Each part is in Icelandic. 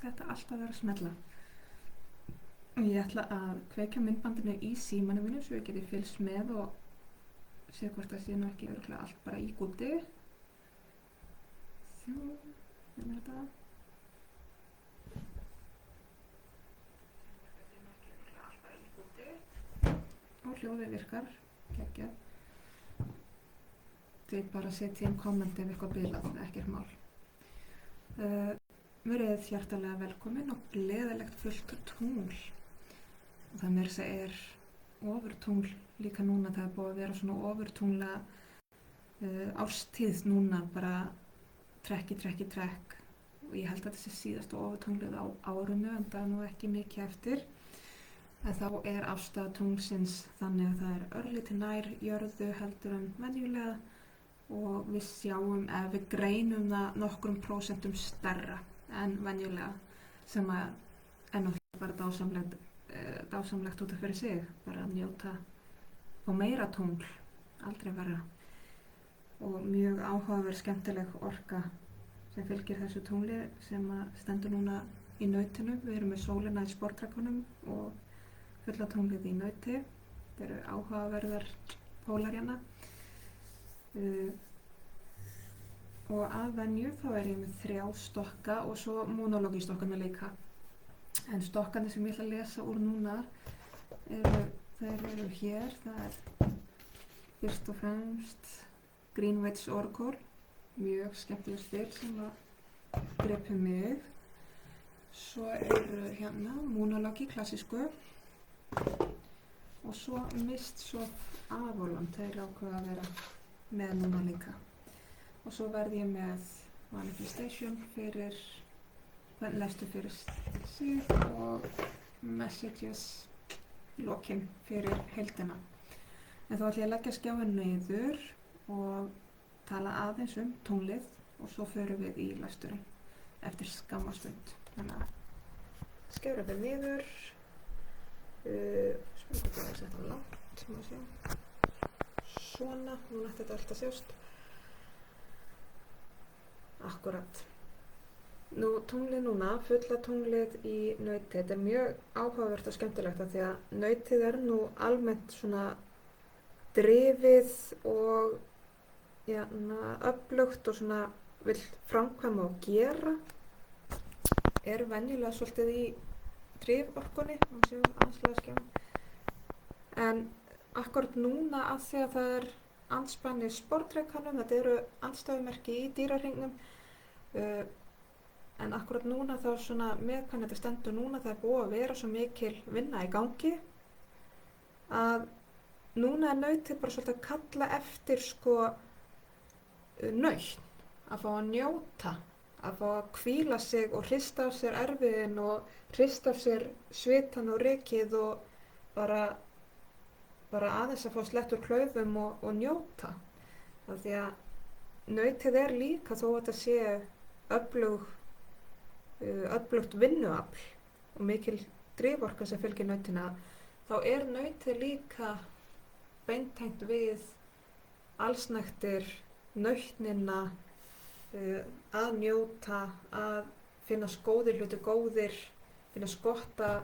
þetta allt að vera að smella. Og ég ætla að kveikja myndbandinu í símanum mínum svo ég geti fylgst með og sé hvort það sé nú ekki örugglega allt bara í gúti. Þetta. Og hljóðið virkar, geggjað. Þið bara setja inn komment ef eitthvað bilað, ekkert mál. Verið hjartalega velkomin og gleðilegt fullt tungl. Og það meira þess er ofurtungl líka núna, það búið að vera svona ofurtungla árstíð núna, bara trekk. Og ég held að þetta sé síðasta ofurtunglið á árinu en það nú ekki mikið eftir. En þá afstaða tunglsins þannig að það örlítið nær jörðu heldur en venjulega og við sjáum ef við greinum það nokkrum prósentum stærra en venjulega sem að náttúrulega bara dásamlegt út af fyrir sig, bara að njóta og meira tungl, aldrei verra. Og mjög áhugaverð skemmtileg orka sem fylgir þessu tungli sem að stendur núna í nautinu. Við erum með sólina í sportrækkunum og fulla tunglið í nauti. Þetta eru áhugaverðar pólar hérna. Og að venju þá ég með 3 stokka og svo monologistokkarna líka. En stokkarnir sem ég ætla að lesa úr núna þeir eru hér. Það fyrst og fremst Greenwich Oracle, mjög skemmtileg spil sem að gripu mig. Svo eru hérna monologi klassísku. Og svo Mists of Avalon, þeir ákveða að vera með núna líka. Og svo verði ég með Manifestation fyrir lestur fyrir sig og Messages lokin fyrir heildina. En þá ætla ég að leggja skjáinn niður og tala aðeins tunglið og svo förum við í lesturinn eftir skamma stund. Þannig að skjára við niður. Spennandi að setja á langt, má sjá. Svona, nú ætti þetta allt að sjást. Akkurat. Nú tunglið núna, fulla tunglið í nauti, þetta mjög áhugavert og skemmtilegt af því að nautið nú almennt svona drifið og öflugt og svona vill framkvæma og gera. Venjulega svolítið í driforkunni, má sjá aðeins skjá. En akkúrat núna að því að það andspæni sportrækkanum, þetta eru andstæðumerki í dýrahringnum, en akkúrat núna þá svona með hvernig þetta stendur núna, það búið að vera svo mikil vinna í gangi að núna nautið bara svolítið að kalla eftir nautn, að fá að njóta, að fá að hvíla sig og hrista af sér erfiðin og hrista af sér svitann og rykið og bara aðeins að fá slett úr klaufum og njóta. Af því að nautið líka þó að þetta sé öflugt vinnuafl og mikil driforka sem fylgir nautina, þá nautið líka beintengt við allsnægtir nautnina, að njóta, að finnast góðir hluti góðir, finnast gott að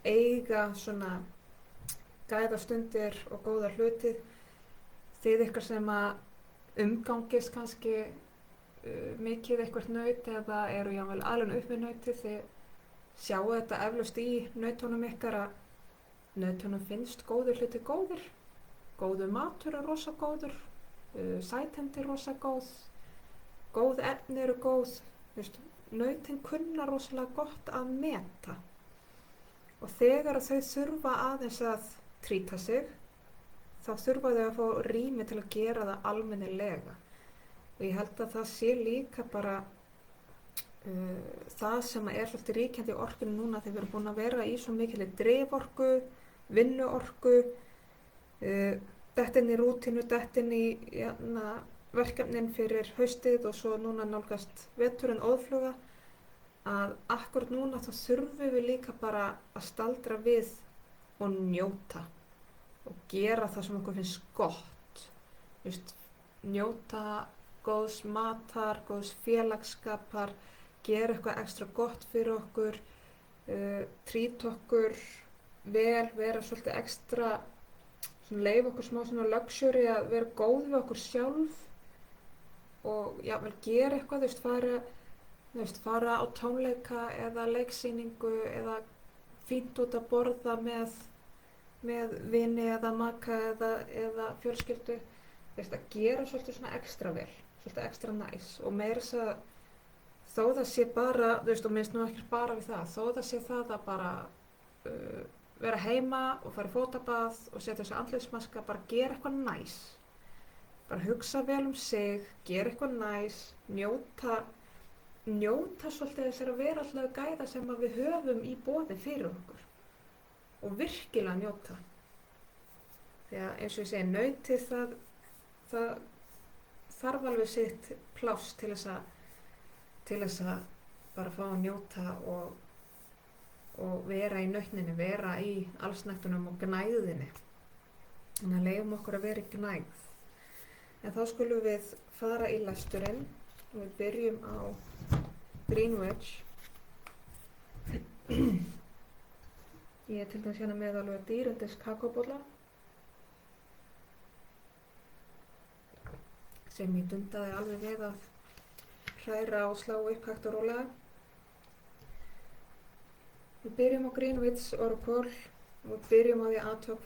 eiga svona gæðastundir og góða hluti. Þið ykkar sem að umgangist kannski mikið eitthvað naut eða eru jafnvel alveg upp við nautið, þið sjáu þetta eflaust í nautunum ykkar að nautunum finnst góðir hluti góðir, góður matur rosa góður, sætindi rosa góð efni eru góð, nautin kunna rosalega gott að meta. Og þegar þau þurfa aðeins að trýta sig, þá þurfa þau að fá rými til að gera það almennilega. Og ég held að það sé líka bara það sem svolítið ríkjandi í orkunni núna þegar við erum búin að vera í svo mikilli driforku, vinnuorku, detta inn í rútínu, detta inn í verkefnin fyrir haustið og svo núna nálgast veturinn óðfluga, að akkúrat núna þá þurfum við líka bara að staldra við og njóta og gera það sem okkur finnst gott. Njóta góðs matar, góðs félagsskapar, gera eitthvað ekstra gott fyrir okkur, trýta okkur vel, vera svolítið ekstra, leyfa okkur smá svona luxury að vera góð við okkur sjálf og jafnvel gera eitthvað, fara á tónleika eða leiksýningu eða fínt út að borða með vini eða maka eða fjölskyldu, að gera svolítið svona ekstra vel, svolítið ekstra næs og meira þess að þó það sé bara, og minnst nú ekki bara við það, þó það sé það að bara vera heima og fara í fótabað og setja þessu andlitsmaska, bara gera eitthvað næs, bara hugsa vel sig, gera eitthvað næs, njóta svolítið þessara veraldlegu gæða sem að við höfum í boði fyrir okkur og virkilega njóta. Því að eins og ég segi, nautið það þarf alveg sitt pláss til þess að bara fá að njóta og vera í nautninni, vera í allsnægtunum og gnægðinni. Þannig að leyfum okkur að vera í gnægð. En þá skulum við fara í lesturinn og við byrjum á Greenwich. Ég er til dæmis hérna með alveg dýrindis kakóbolla sem ég dundaði alveg við að hræra og slá upp hægt og rólega. Við byrjum á Greenwich Oracle og við byrjum á því að athuga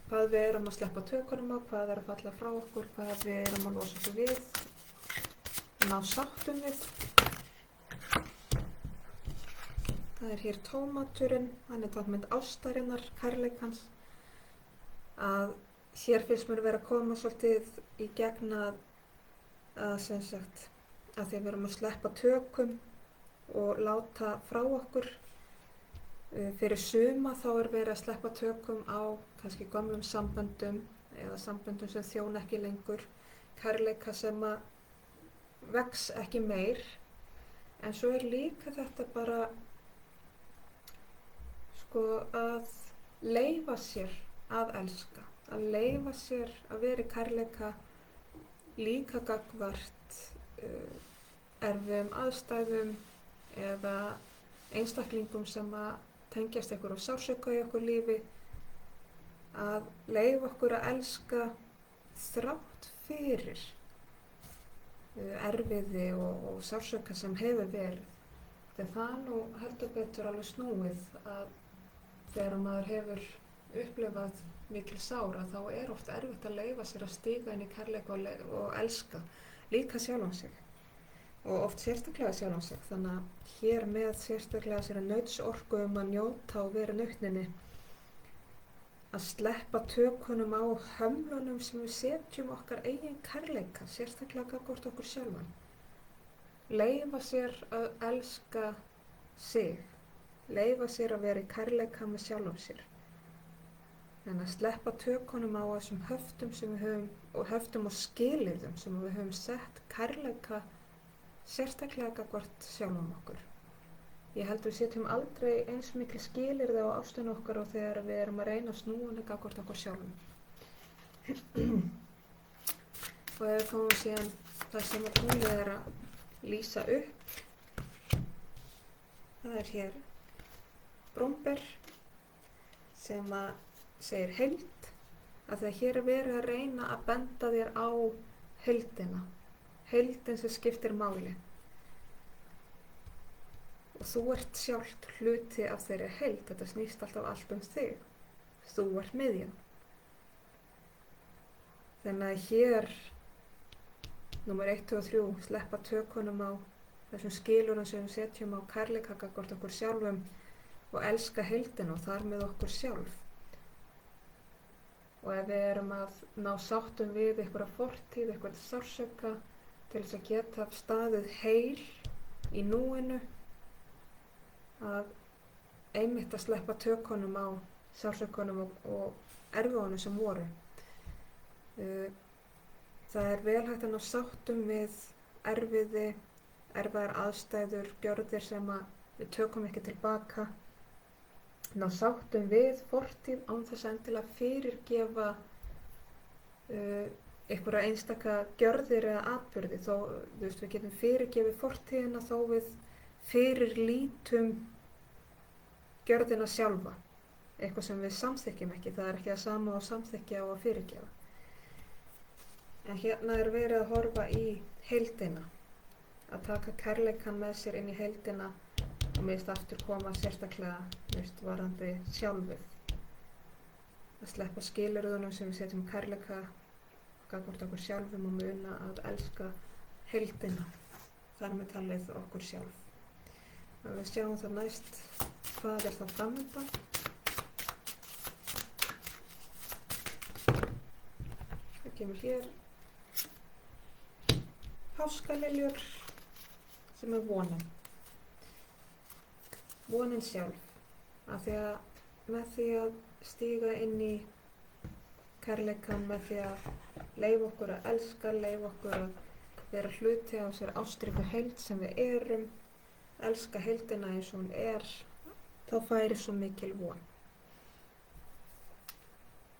hvað við erum að sleppa tökunum á, hvað er að falla frá okkur, hvað við erum að losa okkur við, ná sáttum við. Það er hér tómaturinn, hann er táknmynd ástarinnar, kærleikans, að hér finnst mér vera að koma svolítið í gegn að sem sagt, að því að við erum að sleppa tökum og láta frá okkur. Fyrir suma þá er verið að sleppa tökum á kannski gömlum samböndum eða samböndum sem þjóna ekki lengur, kærleika sem að vex ekki meir, en svo er líka þetta bara að leyfa sér að elska, að leyfa sér að vera í kærleika líka gagnvart erfiðum aðstæðum eða einstaklingum sem að tengjast ykkur og sársauka í okkur lífi, að leyfa okkur að elska þrátt fyrir erfiði og sársauka sem hefur verið. Þegar það nú heldur betur alveg snúið að þegar maður hefur upplifað mikil sár að þá er oft erfitt að leyfa sér að stíga inn í kærleika og elska líka sjálfan sig og oft sérstaklega sjálfan sig. Þannig að hér með sérstaklega sér að nautsorku að njóta og vera í nautninni, að sleppa tökunum á hömlunum sem við setjum okkar eigin kærleika, sérstaklega gagnvart okkur sjálfan. Leyfa sér að elska sig, leyfa sér að vera í kærleika með sjálfum sér. En að sleppa tökunum á þessum höftum sem við höfum, og höftum og skilyrðum sem við höfum sett kærleika sérstaklega gagnvart sjálfum okkur. Ég held við setjum aldrei eins mikil skilyrði á ástina okkar og þegar við erum að reyna að snúa henni gagnvart okkur sjálfum. Og ef við komum síðan það sem að hún er að lýsa upp, það er hér Bromber sem að segir heild, að þegar hér er verið að reyna að benda þér á heildina, heildin sem skiptir máli. Og þú ert sjálft hluti af þeirri heild, þetta snýst alltaf allt þig, þú ert miðjan. Þannig að hér, númer 1 og 3, sleppa tökunum á þessum skilurinn sem við setjum á kærleika gagnvart okkur sjálfum og elska heildina og þar með okkur sjálf. Og ef við erum að ná sáttum við einhverja fortíð, einhverja sársauka til þess að geta staðið heil í núinu, að einmitt að sleppa tökunum á sársaukunum og erfiðunum sem voru. Það er vel hægt að ná sáttum við erfiðar aðstæður, gjörðir sem að við tökum ekki tilbaka, ná sáttum við fortíð án þess að endilega fyrirgefa einhverja einstaka gjörðir eða atburði. Þó, þú veist, við getum fyrirgefið fortíðina þó við fyrirlítum gjörðina sjálfa. Eitthvað sem við samþykkjum ekki. Það er ekki það sama að samþykkja og að fyrirgefa. En hérna er verið að horfa í heildina. Að taka kærleikann með sér inn í heildina og mér finnst aftur koma sérstaklega, þú veist, varðandi sjálfið. Að sleppa skilyrðunum sem við setjum kærleika gagnvart okkur sjálfum og muna að elska heildina, þar með talið okkur sjálf. Og við sjáum það næst hvað er það framundan. Það kemur hér páskaliljur sem er vonin. Vonin sjálf. Af því að með því að stíga inn í kærleikann, með því að leyfa okkur að elska, leyfa okkur að vera hluti á þessari ástríku heild sem við erum, elska heildina eins og hún er, þá færi svo mikil von.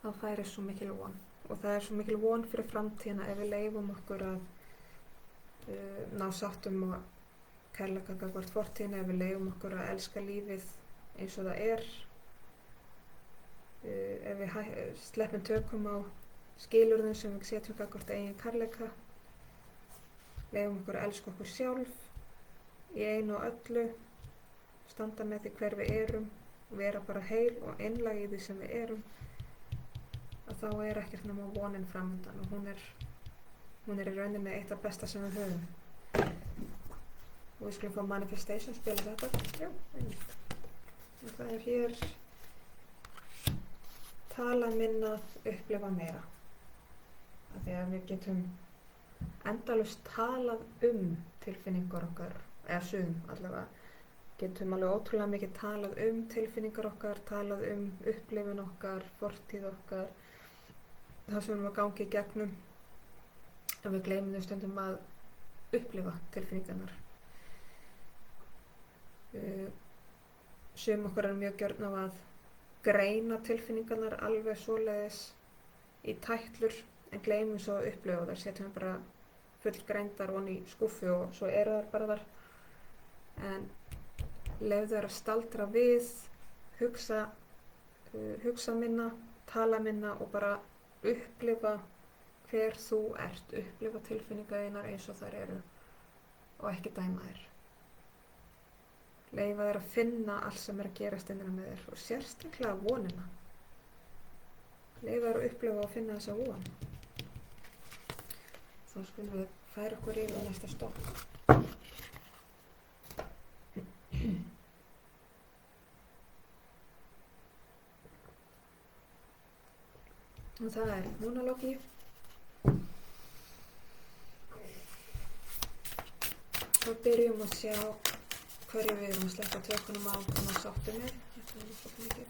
Þá færi svo mikil von. Og það er svo mikil von fyrir framtíðina ef við leyfum okkur að ná sáttum og kærleika gagnvart fortíðinni, ef við leyfum okkur að elska lífið eins og það er, ef við sleppum tökum á skilyrðum sem við setjum gagnvart eigin kærleika, leyfum okkur að elska okkur sjálf í einu og öllu, standa með því hver við erum, vera bara heil og einlæg í því sem við erum, að þá er ekkert nema vonin framundan og hún er í rauninni eitt af besta sem við höfum. Og við skulum fá Manifestation, spila þetta. Já, einmitt. Og það er hér tala minna, upplifa meira. Af því að við getum endalaust talað tilfinningar okkar, eða sum allavega, getum alveg ótrúlega mikið talað tilfinningar okkar, talað upplifun okkar, fortíð okkar, það sem við erum að gangi í gegnum. En við gleymum stundum að upplifa tilfinningarnar. Sum okkar er mjög gjörn á að greina tilfinningarnar alveg svoleiðis í tætlur, en gleymum svo að upplifa þær, setjum við bara fullgreindar ofan í skúffu og svo eru þær bara þar. En leyfðu þær að staldra við, hugsa minna, tala minna og bara upplifa hver þú ert, upplifa tilfinningar þínar eins og þær eru og ekki dæma þér. Leyfa þér að finna allt sem er að gerast innan með þér og sérstaklega vonina. Leyfa þér að upplifa og finna þessa von. Þá skulum við færa okkur yfir næsta stopp. Og það er monologi. Og byrjum að sjá hverju við erum að sleppa tökunum á og ná sáttum með. Þetta er svo mikið.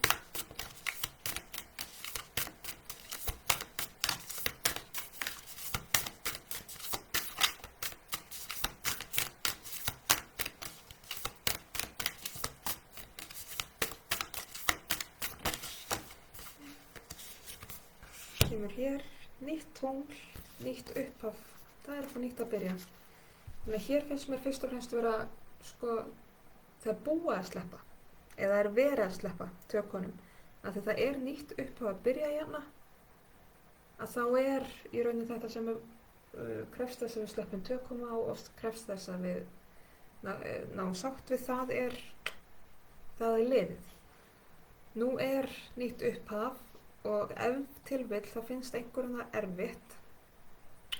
Kemur hér nýtt tungl, nýtt upphaf. Það er eitthvað nýtt að byrja. Þannig að hér finnst mér fyrst og fremst vera, þegar búið að sleppa, eða er verið að sleppa tökunum, að það er nýtt upphaf að byrja hérna, að þá er í rauninni þetta sem krefst þess að við sleppum tökum á og krefst þess að við náum sátt við, það er liðið. Nú er nýtt upphaf og ef til vill þá finnst einhverjum það erfitt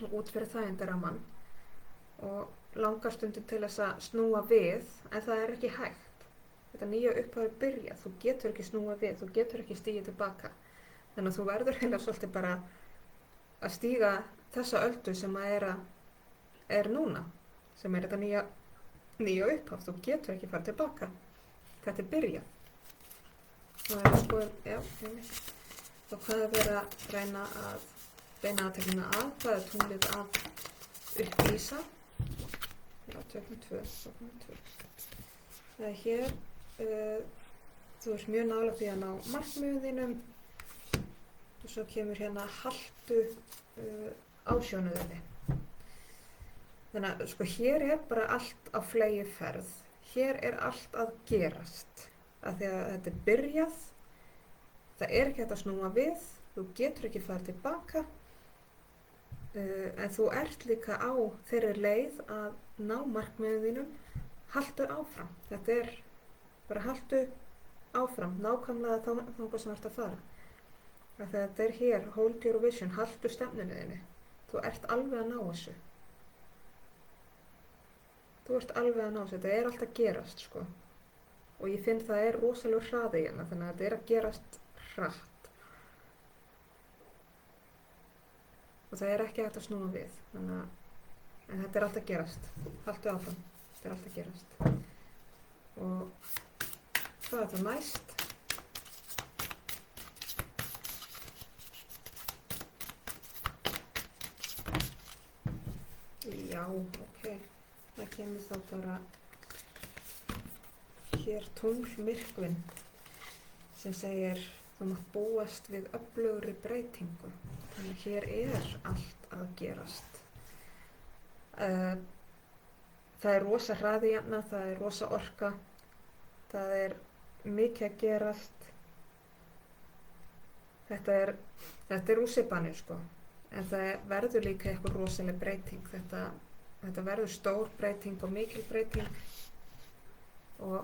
og út fyrir þægindarammann og langar stundum til þess að snúa við, en það er ekki hægt. Þetta nýja upphaf er byrjað, þú getur ekki snúa við, þú getur ekki stigið tilbaka. Þannig að þú verður heila svolítið bara að stíga þessa öldu sem er núna, sem er þetta nýja upphaf, þú getur ekki farið tilbaka. Þetta er byrjað. Og ef við og hvað er verið að reyna að beina aðteklina að, hvað er tunglið að upplýsa. Já, tökum 2. Það er hér, þú ert mjög nálægt því að ná markmiðum þínum og svo kemur hérna haltu ásjónuðinni. Þannig að sko hér er bara allt á fleygiferð. Hér er allt að gerast. Af því að þetta er byrjað, það er ekki hægt að snúa við, þú getur ekki farið tilbaka, en þú ert líka á þeirri leið að ná markmiðum þínum, haltu áfram. Þetta er bara haltu áfram, nákvæmlega þangað sem þú ert að fara. Af því að þetta er hér, hold your vision, haltu stefnunni þinni. Þú ert alveg að ná þessu. Þú ert alveg að ná þessu, þetta er allt að gerast sko. Og ég finn það er rosalega hraði hérna, þannig að þetta er að gerast hratt. Og það er ekki hægt að snúa við, þannig að, en þetta er allt að gerast. Haltu áfram, þetta er allt að gerast. Og hvað er það næst? Já, ok. Það kemur þá bara hér tunglmyrkvinn sem segir þú mátt búast við öflugri breytingu. Þannig að hér er allt að gerast. Það er rosa hraði hérna, það er rosa orka, það er mikið að gerast. Þetta er rússipanir sko, en það verður líka eitthvað rosaleg breyting. Þetta verður stór breyting og mikil breyting og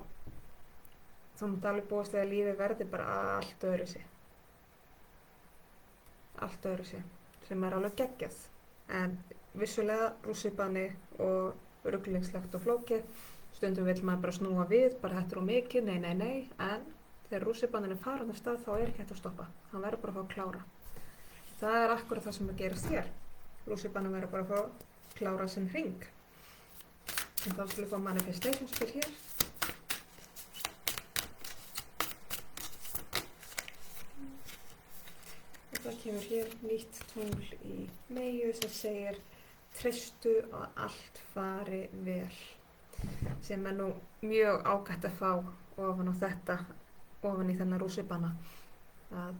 þú mátt alveg búast við að lífið verði bara allt öðruvísi. Allt öðruvísi, sem er alveg geggjað. En vissulega rússíbani og ruglingslegt og flókið. Stundum vill maður bara snúa við, bara þetta er of mikið, nei. En þegar rússíbanin er farin af stað þá er ekki hægt að stoppa. Hann verður bara að fá að klára. Það er akkurat það sem að gerast hér. Rússíbanin verður bara að fá að klára sinn hring. En þá skulum við fá manifestation spil hér. Og það kemur hér nýtt tungl í Meyju sem segir treystu að allt fari vel. Sem er nú mjög ágætt að fá ofan á þetta, ofan í þennan rússíbana. Að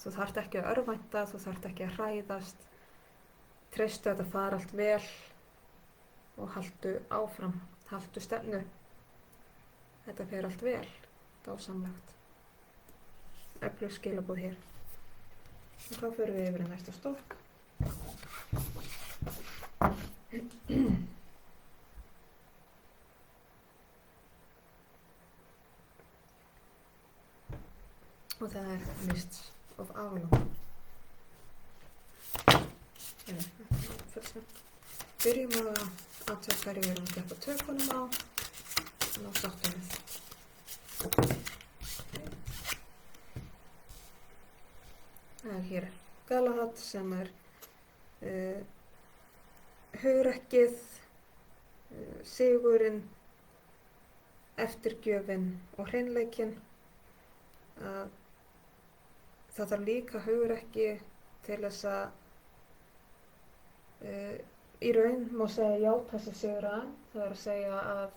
þú þarft ekki að örvænta, þú þarft ekki að hræðast. Treystu að þetta fari allt vel og haltu áfram, haltu stefnu. Þetta fer allt vel, dásamlegt. Öflug skilaboð hér. Og þá förum við yfir í næsta stokk. Og það er Mists of Avalon. Byrjum að athuga hverju við erum að sleppa tökunum á og ná sáttum við. Það er hér Galahad sem er hugrekkið, sigurinn, eftirgjöfin og hreinleikinn. Það þarf líka hugrekki til þess að í raun má segja játa sig sigraðan. Það er að segja að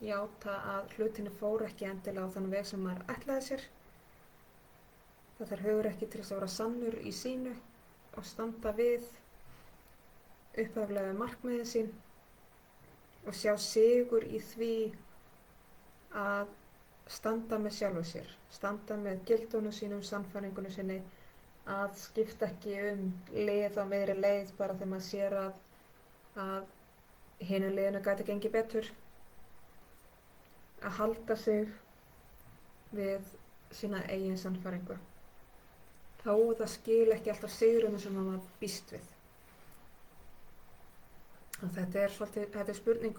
játa að hlutinni fór ekki endilega á þann veg sem maður ætlaði sér. Það þarf hugrekki til þess að vera sannur í sínu og standa við upphaflegu markmiðin sín og sjá sigur í því að standa með sjálfu sér, standa með gildunum sínum, sannfæringunum sinni, að skipta ekki leið á meðri leið bara þegar maður sér að hinu leiðinu gæti gengið betur. Að halda sig við sína eigin sannfæringu. Þó það skil ekki alltaf sigrunum sem maður býst við. Og þetta er spurning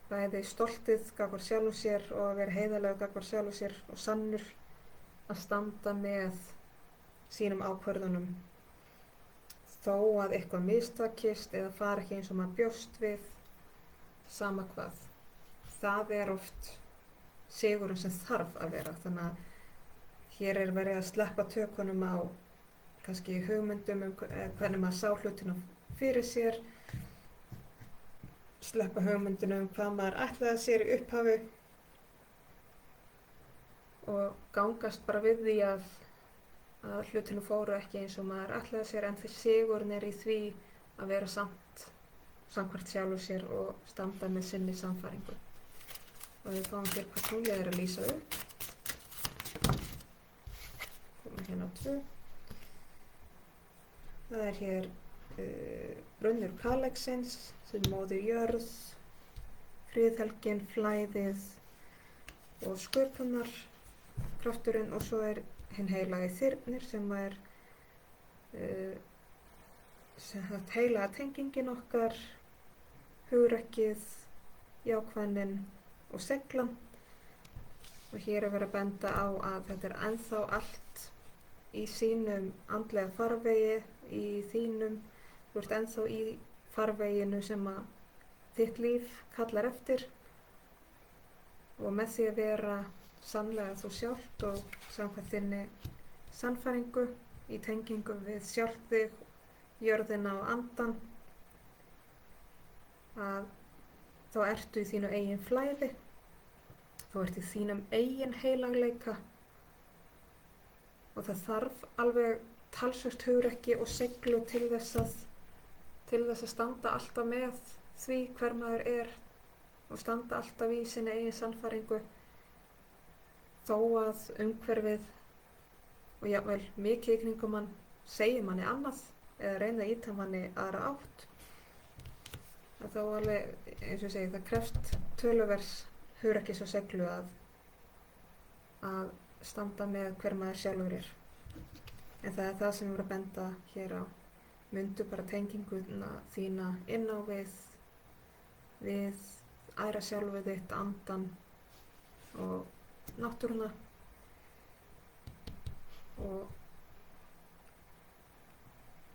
bæði stoltið gagnvart sjálfum sér og að vera heiðarlegur gagnvart sjálfum sér og sannur að standa með sínum ákvörðunum þó að eitthvað mistakist eða fari ekki eins og maður bjóst við, sama hvað. Það er oft sigurinn sem þarf að vera, þannig að hér er verið að sleppa tökunum á kannski hugmyndum hvernig maður sá hlutina fyrir sér, sleppa hugmyndunum hvað maður ætlaði sér í upphafi og gangast bara við því að hlutinu fóru ekki eins og maður ætlaði sér, en því sigurinn í því að vera samkvæmt sjálfu sér og standa með sinni sannfæringu. Og við fáum hér hvað tunglið að lýsa upp. Komum hérna á 2. Það hér brunnur kærleiksins sem móðir jörð, friðhelgin, flæðið og sköpunar krafturinn, og svo hinn heilagi þyrnir sem heilaga tengingin okkar, hugrekkið, jákvæðnin og seglan. Og hér verið að benda á að þetta ennþá allt í sínum andlega farvegi, í þínum, þú ert ennþá í farveginu sem að þitt líf kallar eftir, og með því að vera sannlega þú sjálft og samkvæmt þinni sannfæringu í tengingu við sjálft þig, jörðina og andan, að þá ertu í þínu eigin flæði, þú ert í þínum eigin heilagleika, og það þarf alveg talsvert hugrekki og seglu til þess að standa alltaf með því hver maður og standa alltaf í sinni eigin sannfæringu, þó að umhverfið og jafnvel mikið í kringum mann segir manni annað eða reyna að ýta manni aðra átt. Þá alveg, eins og ég segi, það krefst töluvers hugrekkis og seglu að standa með hver maður sjálfur En það það sem við erum að benda hér á. Mundu bara tenginguna þína inn á við æra sjálfu þitt, andan og náttúruna, og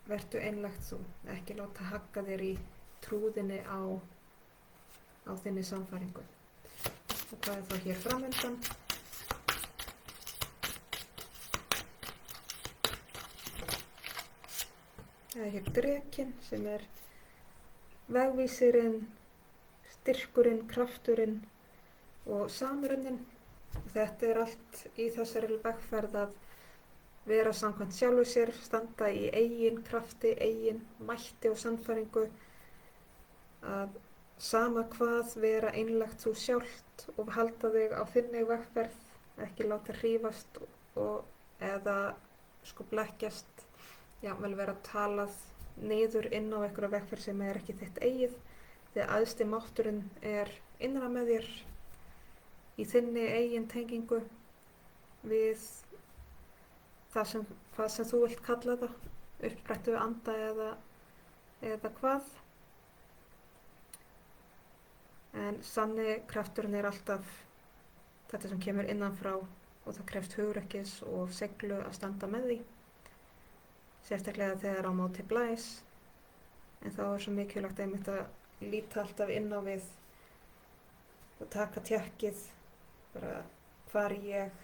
vertu einlægt þú, ekki láta hagga þér í trúðinni á þinni sannfæringu. Og hvað þá hér framundan? Það hér drekinn sem vegvísirinn, styrkurinn, krafturinn og samrunnin. Þetta allt í þessari vegferð að vera samkvæmt sjálfu sér, standa í eigin krafti, eigin mætti og sannfæringu, að sama hvað vera einlægt þú sjálft og halda þig á þinni vegferð, ekki láta hrífast eða blekkjast, jafnvel vera talað niður inn á einhverja vegferð sem ekki þitt eigið, því að æðsti mátturinn innra með þér í þinni eigin tengingu við hvað sem þú vilt kalla það, upprættu anda eða hvað. En sanni krafturinn alltaf þetta sem kemur innanfrá, og það krefst hugrekkis og seglu að standa með því, sérstaklega þegar á móti blæs. En þá svo mikilvægt einmitt að líta alltaf inn á við og taka tékkið, bara hvar ég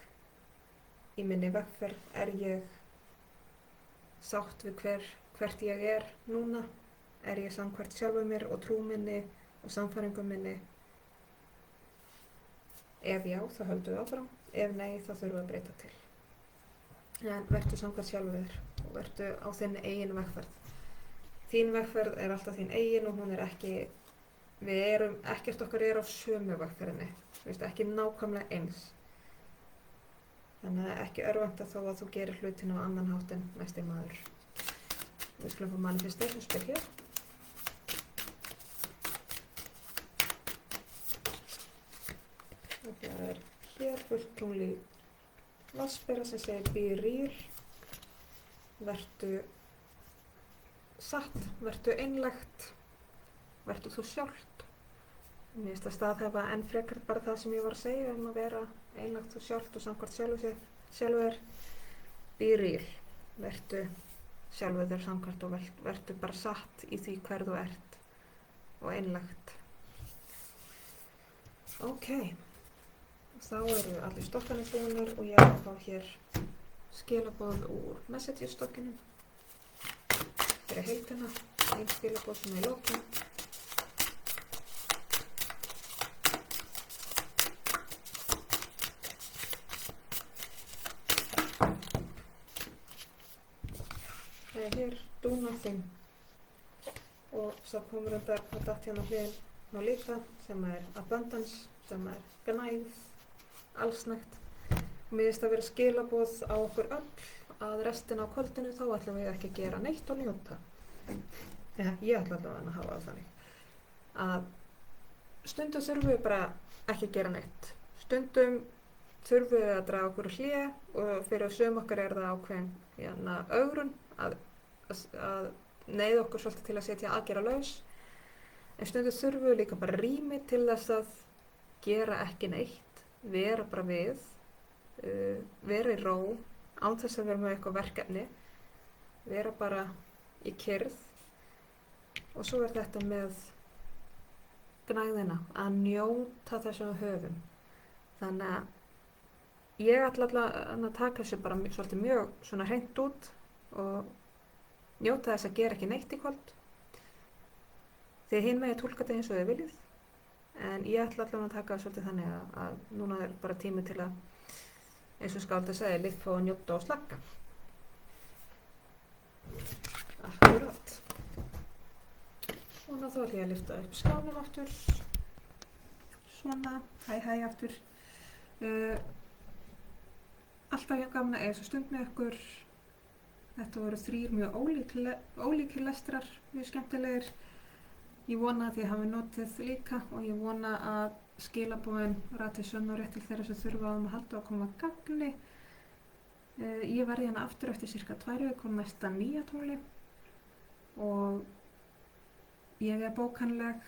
í minni vegferð, ég sátt við hvert ég núna, ég samkvæmt sjálfu mér og trú minni og sannfæringu minni. Ef já, þá höldum við áfram, ef nei, þá þurfum við að breyta til. En vertu samkvæmt sjálfu þér og vertu á þinni eigin vegferð. Þín vegferð alltaf þín eigin, og hún ekki, ekkert okkar á sömu vegferðinni, ekki nákvæmlega eins. Þannig að ekki örvænta þó að þú gerir hlutina á annan hátt en næsti maður. Við skulum fá manifestation spil hér. Og það hér fullt tungl í vatnsbera sem segir be real. Vertu satt, vertu einlægt, vertu þú sjálft. Mér finnst að staðhæfa enn frekar bara það sem ég var að segja að vera einlægt þú sjálft og samkvæmt sjálfu þér. Be real, vertu sjálfu þér samkvæmt og vertu bara satt í því hver þú ert og einlægt. Ok, þá eru allir stokkarnir búnir og ég fá hér skilaboð úr message-stokkinum fyrir heildina, ein skilaboð sem í lokin. með hér Do Nothing og svo komur þetta datt hérna á hliðin á líka sem Abundance, sem gnægð, allsnægt. Mér finnst það vera skilaboð á okkur öll að restina á kvöldinu þá ætlum við ekki að gera neitt og njóta. Ég ætla allavega að hafa það þannig. Að stundum þurfum við bara ekki að gera neitt. Stundum þurfum við að draga okkur hlé og fyrir sum okkar það ákveðin ögrun að neyða okkur svolítið til að setja aðgera laus. En stundum þurfum við líka bara rými til þess að gera ekki neitt, vera bara við, vera í ró, án þess að vera með eitthvað verkefni, vera bara í kyrrð. Og svo þetta með gnægðina, að njóta þess að við höfum. Þannig að ég ætla að taka þessu bara svolítið mjög svona hreint út og njóta þess að gera ekki neitt í kvöld. Þið hin megið túlka þetta eins og þið viljið, en ég ætla allavega að taka svolítið þannig að núna bara tími til að, eins og skáldið sagði, liffa og njóta og slakka. Akkurat. Svona þá ætla ég að lyfta upp skálum aftur. Svona, hæ aftur. Alltaf ég gaman að eiga svo stund með ykkur. Þetta voru 3 mjög ólíkir lestrar, mjög skemmtilegir. Ég vona að þið hafi notið líka og ég vona að skilaboðin rati sönn og rétt til þeirra sem þurfa á að halda og koma að gagni. Ég verði hérna aftur eftir cirka 2 vikur næsta nýja tónli og ég bókanleg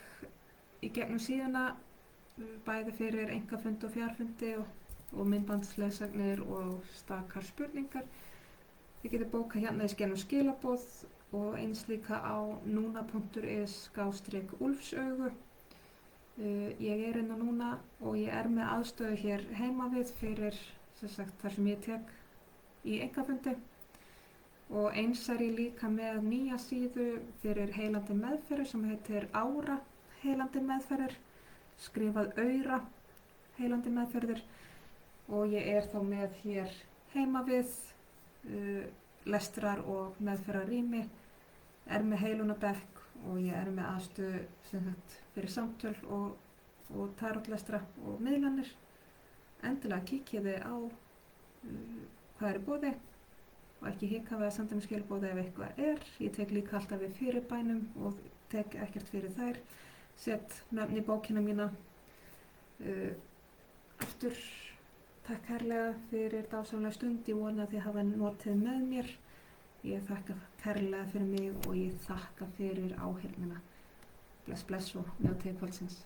í gegnum síðuna bæði fyrir einkafundi og fjarfundi og myndbandslesagnir og stakar spurningar. Þið getið bókað hérna í gegnum skilaboð og eins líka á núna.is/úlfsaugu. Ég inn á Núna og ég með aðstöðu hér heima við fyrir þar sem ég tek í einkafundi og eins ég líka með nýja síðu fyrir heilandi meðferðir sem heitir Ára heilandi meðferðir, skrifað Aura heilandi meðferðir og ég þá með hér heima við lestrar og meðferðarrými, með heilunabekk og ég með aðstöðu fyrir samtöl og tarotlestra og miðlanir. Endilega kíkjiði á hvað í boði og ekki hika við að senda mér skilabóð ef eitthvað Ég tek líka alltaf við fyrirbænum og tek ekkert fyrir þær. Sett nöfn í bókina mína. Aftur, takk kærlega fyrir dásamlega stund. Ég vona að þið hafa notið með mér. Ég þakka kærlega fyrir mig og ég þakka fyrir áheyrnina. Bless og njótið kvöldsins.